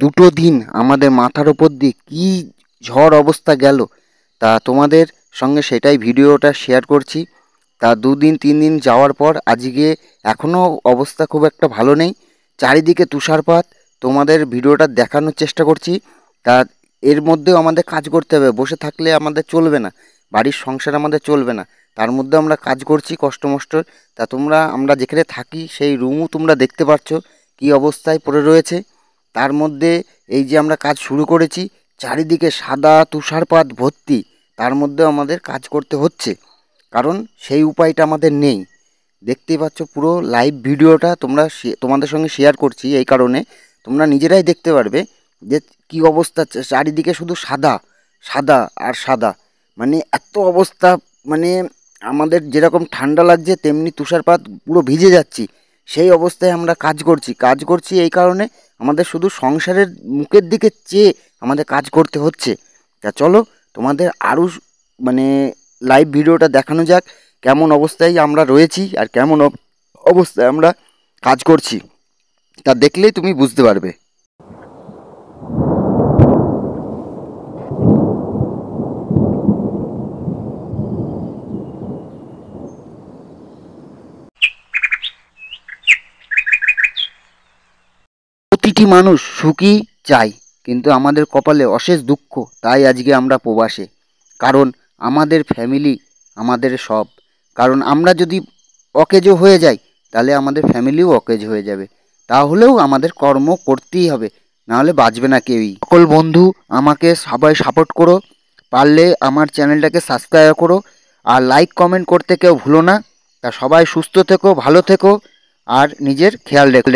দুটো দিন আমাদের মাথার ওপর দিয়ে কী ঝড় অবস্থা গেল, তা তোমাদের সঙ্গে সেটাই ভিডিওটা শেয়ার করছি। তা 2 দিন 3 দিন যাওয়ার পর আজকে এখনও অবস্থা খুব একটা ভালো নেই, চারিদিকে তুষারপাত। তোমাদের ভিডিওটা দেখানোর চেষ্টা করছি। তা এর মধ্যেও আমাদের কাজ করতে হবে, বসে থাকলে আমাদের চলবে না, বাড়ির সংসার আমাদের চলবে না। তার মধ্যে আমরা কাজ করছি কষ্ট মষ্ট। তা আমরা যেখানে থাকি সেই রুমও তোমরা দেখতে পাচ্ছ কী অবস্থায় পড়ে রয়েছে। তার মধ্যে এই যে আমরা কাজ শুরু করেছি, চারিদিকে সাদা তুষারপাত ভর্তি, তার মধ্যেও আমাদের কাজ করতে হচ্ছে, কারণ সেই উপায়টা আমাদের নেই। দেখতেই পাচ্ছ পুরো লাইভ ভিডিওটা তোমাদের সঙ্গে শেয়ার করছি এই কারণে তোমরা নিজেরাই দেখতে পারবে যে কী অবস্থা। চারিদিকে শুধু সাদা সাদা আর সাদা, মানে এত অবস্থা, মানে আমাদের যেরকম ঠান্ডা লাগছে তেমনি তুষারপাত পুরো ভিজে যাচ্ছি। সেই অবস্থায় আমরা কাজ করছি এই কারণে আমাদের শুধু সংসারের মুখের দিকে চেয়ে আমাদের কাজ করতে হচ্ছে। তা চলো তোমাদের আরও মানে লাইভ ভিডিওটা দেখানো যাক, কেমন অবস্থায় আমরা রয়েছি আর কেমন অবস্থায় আমরা কাজ করছি, তা দেখলেই তুমি বুঝতে পারবে। প্রতিটি মানুষ সুখী চায়, কিন্তু আমাদের কপালে অশেষ দুঃখ, তাই আজকে আমরা প্রবাসে। কারণ আমাদের ফ্যামিলি আমাদের সব। কারণ আমরা যদি অকেজো হয়ে যাই তাহলে আমাদের ফ্যামিলিও অকেজ হয়ে যাবে। তাহলেও আমাদের কর্ম করতেই হবে, নাহলে বাঁচবে না কেউই। সকল বন্ধু আমাকে সবাই সাপোর্ট করো, পারলে আমার চ্যানেলটাকে সাবস্ক্রাইব করো, আর লাইক কমেন্ট করতে কেউ ভুলো না। তা সবাই সুস্থ থেকো, ভালো থেকো, আর নিজের খেয়াল রেখো।